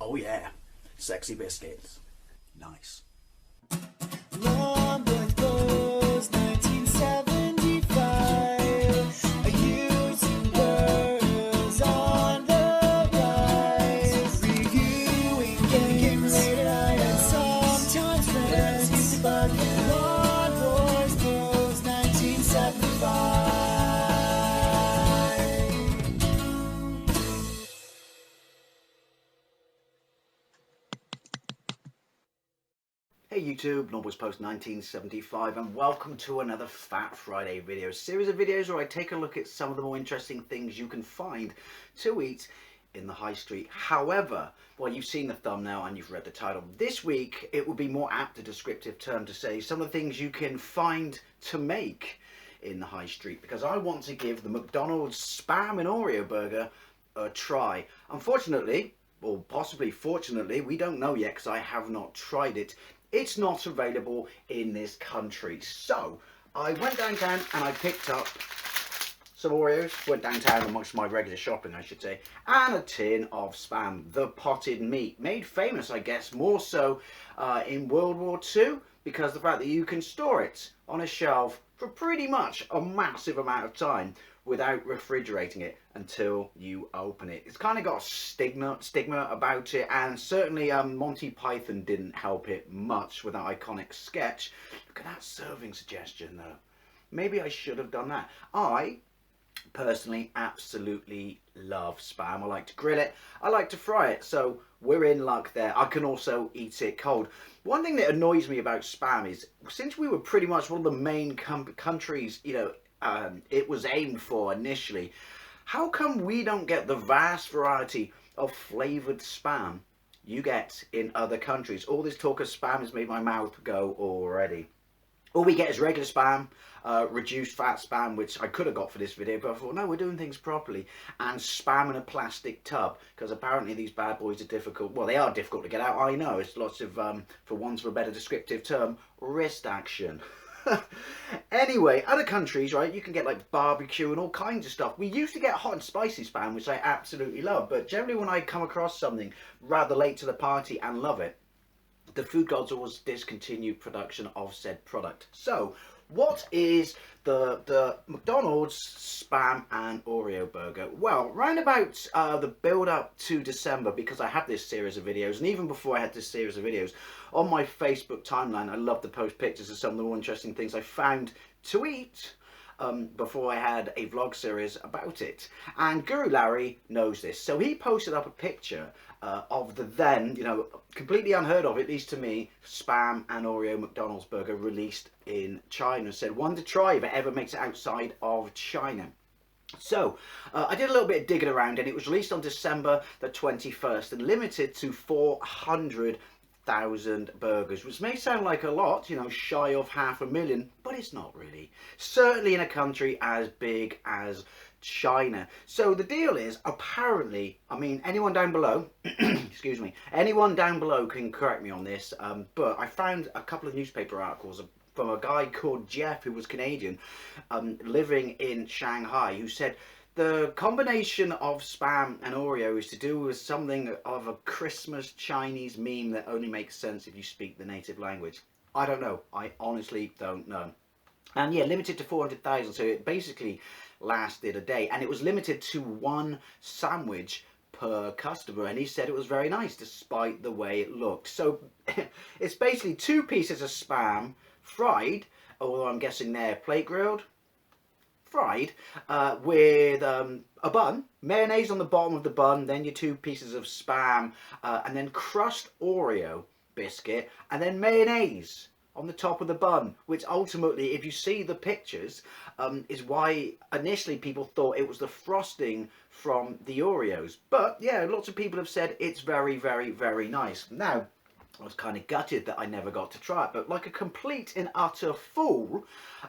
Oh yeah, sexy biscuits. Nice. Long boys blues, 1975. Using girls on the rise. Reviewing games late at night and sometimes friends used to bug. Long boys blues, 1975. Hey YouTube, Norboys Post 1975, and welcome to another Fat Friday video, series of videos where I take a look at some of the more interesting things you can find to eat in the high street. However, well, you've seen the thumbnail and you've read the title. This week it would be more apt a descriptive term to say some of the things you can find to make in the high street, because I want to give the McDonald's Spam and Oreo burger a try. Unfortunately, or possibly fortunately, we don't know yet because I have not tried it. It's not available in this country. So I went downtown and I picked up some Oreos, went downtown amongst my regular shopping I should say, and a tin of Spam, the potted meat, made famous I guess more so in World War II because the fact that you can store it on a shelf for pretty much a massive amount of time without refrigerating it until you open it. It's kind of got a stigma about it, and certainly Monty Python didn't help it much with that iconic sketch. Look at that serving suggestion though. Maybe I should have done that. I personally absolutely love Spam. I like to grill it, I like to fry it, so we're in luck there. I can also eat it cold. One thing that annoys me about Spam is, since we were pretty much one of the main countries, you know, it was aimed for initially, how come we don't get the vast variety of flavoured Spam you get in other countries? All this talk of Spam has made my mouth go already. All we get is regular Spam, reduced fat Spam, which I could have got for this video, but I thought, no, we're doing things properly, and Spam in a plastic tub, because apparently these bad boys are difficult. Well, they are difficult to get out, I know. It's lots of, for want of a better descriptive term, wrist action. Anyway, other countries, right, you can get like barbecue and all kinds of stuff. We used to get hot and spicy Spam, which I absolutely love, but generally when I come across something rather late to the party and love it, the food gods always discontinue production of said product. So what is the McDonald's Spam and Oreo burger? Well, round about the build up to December, because I had this series of videos, and even before I had this series of videos, on my Facebook timeline I love to post pictures of some of the more interesting things I found to eat before I had a vlog series about it. And Guru Larry knows this, so he posted up a picture of the then, you know, completely unheard of, at least to me, Spam and Oreo McDonald's burger released in China. Said one to try if it ever makes it outside of China. So I did a little bit of digging around, and it was released on December the 21st and limited to 400,000 burgers, which may sound like a lot, you know, shy of 500,000, but it's not really. Certainly in a country as big as China. So the deal is, apparently, I mean, anyone down below, excuse me, anyone down below can correct me on this, but I found a couple of newspaper articles from a guy called Jeff, who was Canadian, living in Shanghai, who said the combination of Spam and Oreo is to do with something of a Christmas Chinese meme that only makes sense if you speak the native language. I don't know. I honestly don't know. And yeah, limited to 400,000, so it basically lasted a day, and it was limited to one sandwich per customer, and he said it was very nice despite the way it looked. So it's basically two pieces of Spam fried, although I'm guessing they're plate grilled, fried, with a bun, mayonnaise on the bottom of the bun, then your two pieces of Spam, and then crushed Oreo biscuit, and then mayonnaise on the top of the bun, which ultimately, if you see the pictures, is why initially people thought it was the frosting from the Oreos. But yeah, lots of people have said it's very, very, very nice. Now, I was kind of gutted that I never got to try it, but like a complete and utter fool,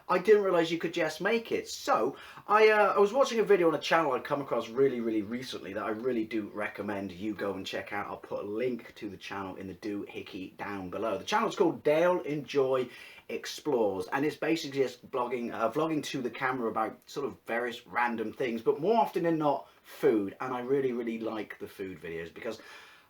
I didn't realise you could just make it. So I was watching a video on a channel I'd come across really recently that I really do recommend you go and check out. I'll put a link to the channel in the doohickey down below. The channel's called Dale Enjoy Explores, and it's basically just vlogging to the camera about sort of various random things, but more often than not food. And I really like the food videos because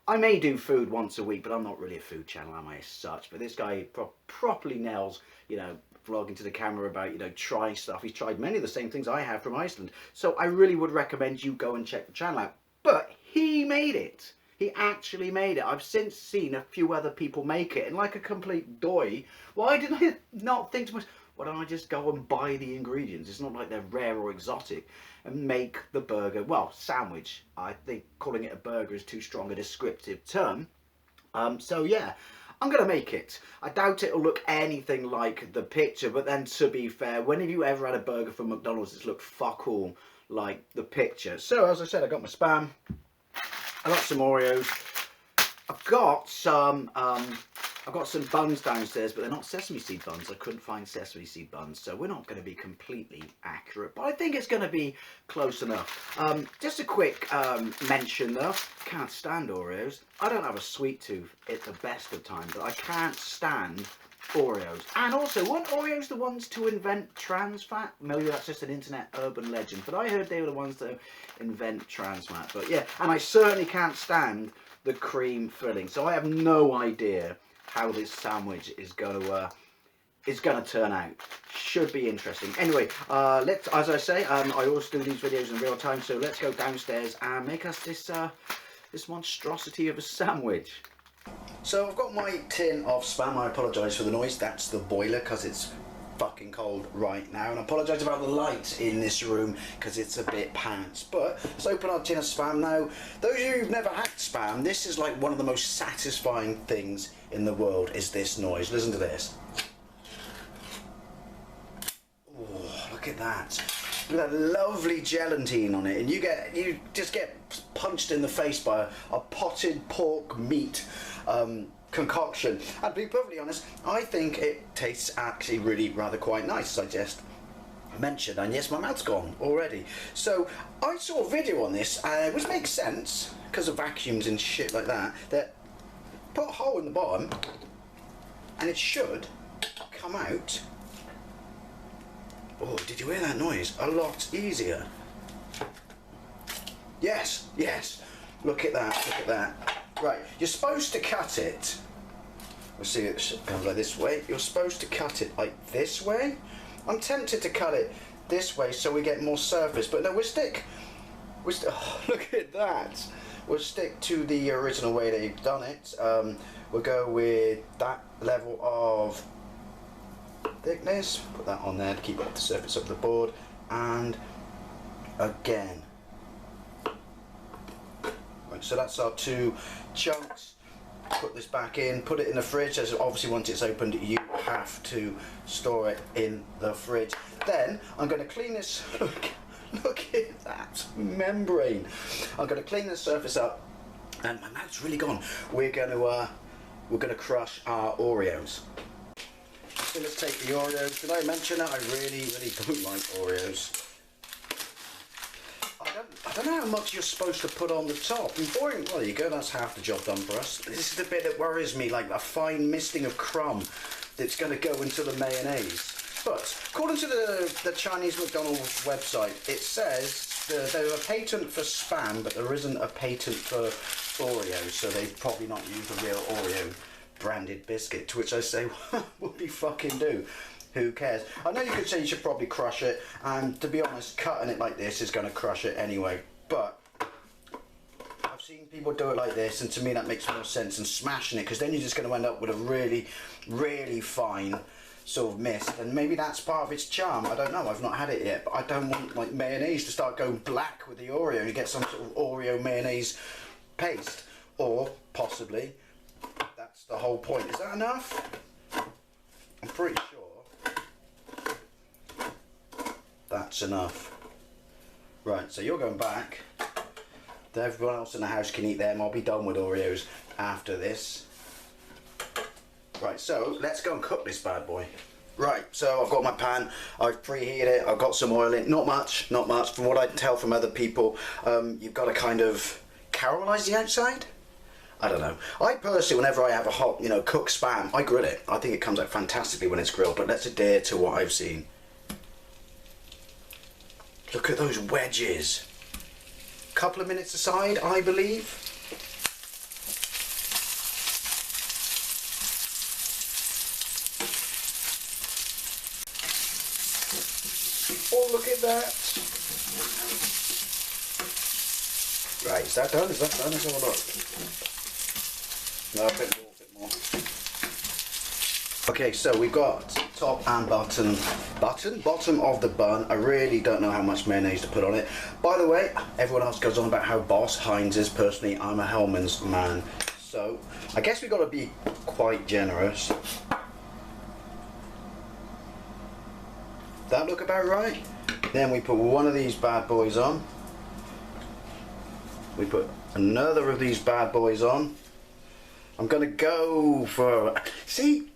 I may do food once a week, but I'm not really a food channel, am I, as such? But this guy properly nails, you know, vlogging to the camera about, you know, trying stuff. He's tried many of the same things I have from Iceland. So I really would recommend you go and check the channel out. But he made it. He actually made it. I've since seen a few other people make it, and like a complete doy, why did I not think to myself, why don't I just go and buy the ingredients? It's not like they're rare or exotic, and make the burger, well, sandwich. I think calling it a burger is too strong a descriptive term. So yeah, I'm going to make it. I doubt it'll look anything like the picture, but then to be fair, when have you ever had a burger from McDonald's that's looked fuck all like the picture? So as I said, I got my Spam, I got some Oreos, I've got some buns downstairs, but they're not sesame seed buns. I couldn't find sesame seed buns, so we're not going to be completely accurate, but I think it's going to be close enough. Just a quick mention though, can't stand Oreos. I don't have a sweet tooth at the best of times, but I can't stand Oreos. And also, weren't Oreos the ones to invent trans fat? Maybe that's just an internet urban legend, but I heard they were the ones to invent trans fat. But yeah, and I certainly can't stand the cream filling, so I have no idea how this sandwich is gonna turn out. Should be interesting. Anyway, let's, as I say, I always do these videos in real time, so let's go downstairs and make us this monstrosity of a sandwich. So I've got my tin of Spam. I apologise for the noise. That's the boiler because it's fucking cold right now, and I apologise about the light in this room because it's a bit pants. But let's open our tin of Spam now. Those of you who've never had Spam, this is like one of the most satisfying things in the world, is this noise. Listen to this. Oh, look at that. Look at that lovely gelatine on it, and you just get punched in the face by a potted pork meat concoction. And to be perfectly honest, I think it tastes actually really rather quite nice, as I just mentioned. And yes, my mouth's gone already. So I saw a video on this, which makes sense because of vacuums and shit like that, that put a hole in the bottom and it should come out, oh, did you hear that noise? A lot easier. Yes, yes, look at that, look at that. Right, you're supposed to cut it, we'll see it comes like this way, you're supposed to cut it like this way. I'm tempted to cut it this way so we get more surface, but no, oh, look at that. We'll stick to the original way they've done it. We'll go with that level of thickness, put that on there to keep up the surface of the board, and again. Right, so that's our two chunks. Put this back in, put it in the fridge, as obviously once it's opened you have to store it in the fridge. Then I'm going to clean this, look at that membrane. I'm going to clean the surface up, and my mouth's really gone. We're going to crush our Oreos. So let's take the Oreos. Did I mention that I really don't like Oreos? I don't know how much you're supposed to put on the top. And boring, well, there you go, that's half the job done for us. This is the bit that worries me, like a fine misting of crumb that's going to go into the mayonnaise. But according to the Chinese McDonald's website, it says there's a patent for Spam, but there isn't a patent for Oreo, so they've probably not used a real Oreo branded biscuit, to which I say, what do you fucking do? Who cares? I know you could say you should probably crush it, and to be honest, cutting it like this is going to crush it anyway, but I've seen people do it like this, and to me that makes more sense than smashing it, because then you're just going to end up with a really fine sort of mist, and maybe that's part of its charm. I don't know, I've not had it yet, but I don't want like mayonnaise to start going black with the Oreo and you get some sort of Oreo mayonnaise paste, or possibly that's the whole point. Is that enough? I'm pretty sure that's enough. Right, so you're going back. Everyone else in the house can eat them. I'll be done with Oreos after this. Right, so let's go and cook this bad boy. Right, so I've got my pan, I've preheated it, I've got some oil in. Not much. From what I can tell from other people, you've got to kind of caramelise the outside. I don't know. I personally, whenever I have a hot, cooked Spam, I grill it. I think it comes out fantastically when it's grilled, but let's adhere to what I've seen. Look at those wedges. Couple of minutes aside, I believe. that. Right, is that done? Is that done? Let's have a look. No, a bit more, Okay, so we've got top and bottom of the bun. I really don't know how much mayonnaise to put on it. By the way, everyone else goes on about how boss Heinz is. Personally, I'm a Hellmann's man. So, I guess we've got to be quite generous. That look about right? Then we put one of these bad boys on. We put another of these bad boys on. I'm gonna go for, see,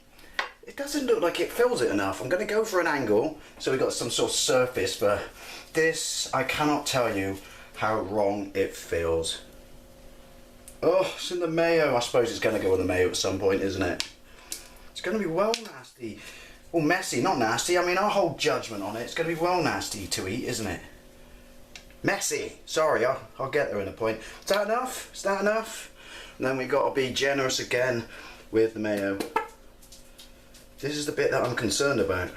it doesn't look like it fills it enough. I'm gonna go for an angle so we've got some sort of surface, but this, I cannot tell you how wrong it feels. Oh, it's in the mayo. I suppose it's gonna go in the mayo at some point, isn't it? It's gonna be well nasty. Well, messy, not nasty. I mean, I'll hold judgment on it. It's gonna be well nasty to eat, isn't it? Messy. Sorry, I'll get there in a point. Is that enough? Is that enough? And then we've got to be generous again with the mayo. This is the bit that I'm concerned about.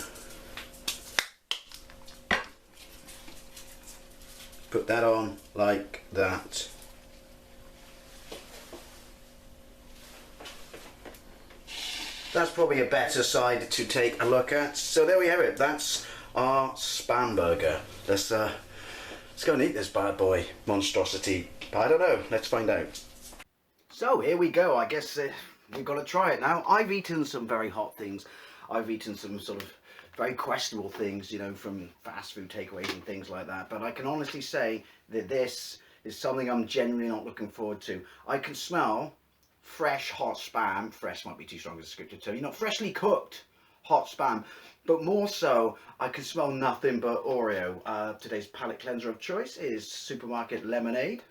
Put that on like that. That's probably a better side to take a look at. So there we have it. That's our Spam burger. Let's go and eat this bad boy monstrosity. I don't know. Let's find out. So here we go. I guess we've got to try it now. I've eaten some very hot things. I've eaten some sort of very questionable things, you know, from fast food takeaways and things like that. But I can honestly say that this is something I'm genuinely not looking forward to. I can smell fresh hot Spam. Fresh might be too strong as a descriptive term. You know, freshly cooked hot Spam. But more so, I can smell nothing but Oreo. Today's palate cleanser of choice is supermarket lemonade.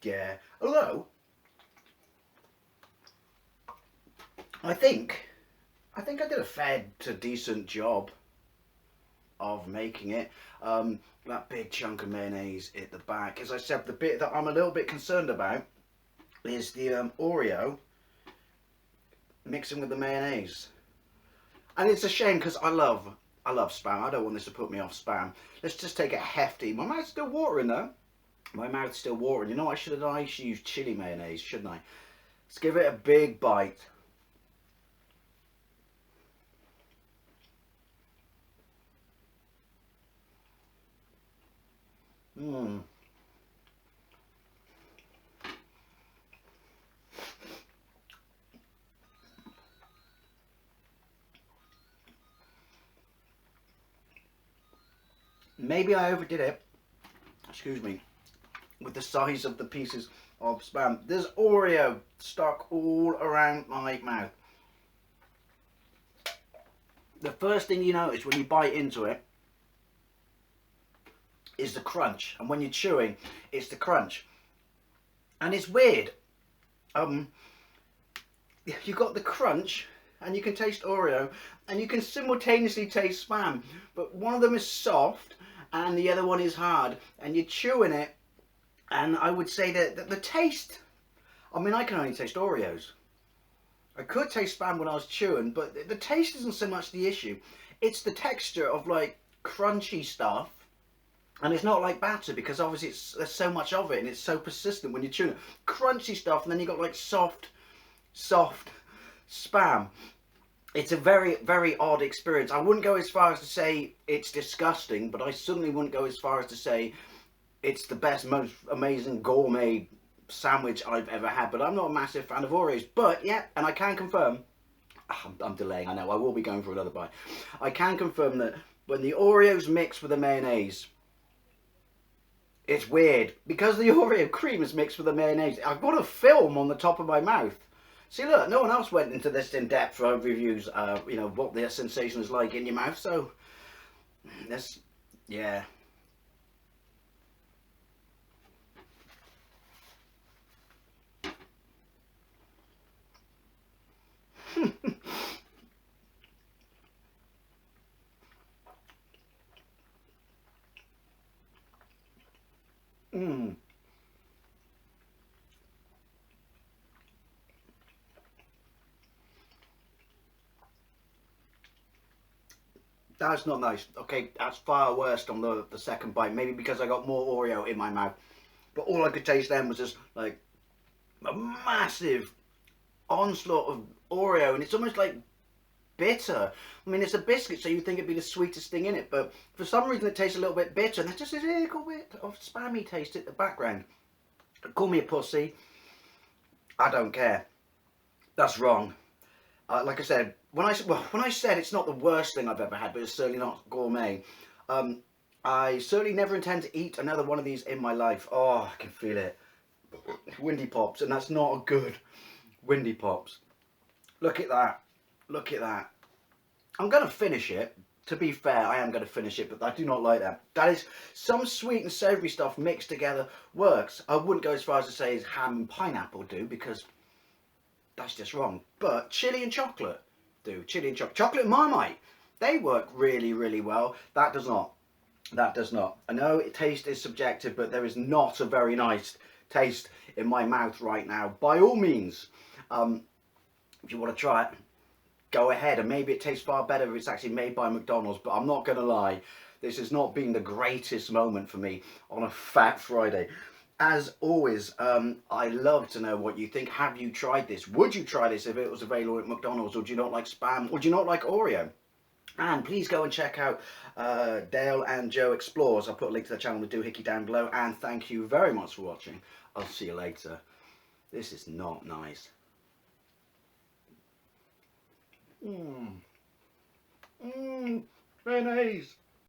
Yeah, although I think I did a fair to decent job of making it. That big chunk of mayonnaise at the back. As I said, the bit that I'm a little bit concerned about is the Oreo mixing with the mayonnaise. And it's a shame because I love Spam. I don't want this to put me off Spam. Let's just take a hefty. My mouth's still watering though. My mouth's still watering. You know what I should have done? I should use chili mayonnaise, shouldn't I? Let's give it a big bite. Mmm. Maybe I overdid it, excuse me, with the size of the pieces of Spam. There's Oreo stuck all around my mouth. The first thing you notice when you bite into it is the crunch, and when you're chewing, it's the crunch. And it's weird. You got the crunch, and you can taste Oreo, and you can simultaneously taste Spam, but one of them is soft and the other one is hard, and you're chewing it, and I would say that the taste, I mean, I can only taste Oreos. I could taste Spam when I was chewing, but the taste isn't so much the issue. It's the texture of like crunchy stuff, and it's not like batter because obviously there's so much of it and it's so persistent when you're chewing it. Crunchy stuff, and then you got like soft Spam. It's a very, very odd experience. I wouldn't go as far as to say it's disgusting, but I certainly wouldn't go as far as to say it's the best, most amazing gourmet sandwich I've ever had. But I'm not a massive fan of Oreos. But yeah, and I can confirm, I'm delaying, I know, I will be going for another bite. I can confirm that when the Oreos mix with the mayonnaise, it's weird. Because the Oreo cream is mixed with the mayonnaise, I've got a film on the top of my mouth. See, look, no one else went into this in depth for reviews, you know, what the sensation is like in your mouth, so, that's, yeah. Mmm. That's not nice. Okay, that's far worse on the second bite. Maybe because I got more Oreo in my mouth. But all I could taste then was just like a massive onslaught of Oreo, and it's almost like bitter. I mean, it's a biscuit, so you'd think it'd be the sweetest thing in it, but for some reason it tastes a little bit bitter, and there's just a little bit of spammy taste at the background. Call me a pussy. I don't care. That's wrong. Like I said, when I said it's not the worst thing I've ever had, but it's certainly not gourmet. I certainly never intend to eat another one of these in my life. Oh, I can feel it. Windy Pops, and that's not a good Windy Pops. Look at that. Look at that. I'm going to finish it. To be fair, I am going to finish it, but I do not like that. That is, some sweet and savoury stuff mixed together works. I wouldn't go as far as to say ham and pineapple do, because that's just wrong. But chili and chocolate do. Chili and chocolate. Chocolate and Marmite. They work really, really well. That does not. That does not. I know taste is subjective, but there is not a very nice taste in my mouth right now. By all means, if you want to try it, go ahead, and maybe it tastes far better if it's actually made by McDonald's, but I'm not going to lie, this has not been the greatest moment for me on a Fat Friday. As always, I love to know what you think. Have you tried this? Would you try this if it was available at McDonald's, or do you not like Spam, or do you not like Oreo? And please go and check out Dale and Joe Explores. I'll put a link to their channel with Doohickey down below, and thank you very much for watching. I'll see you later. This is not nice. Mayonnaise.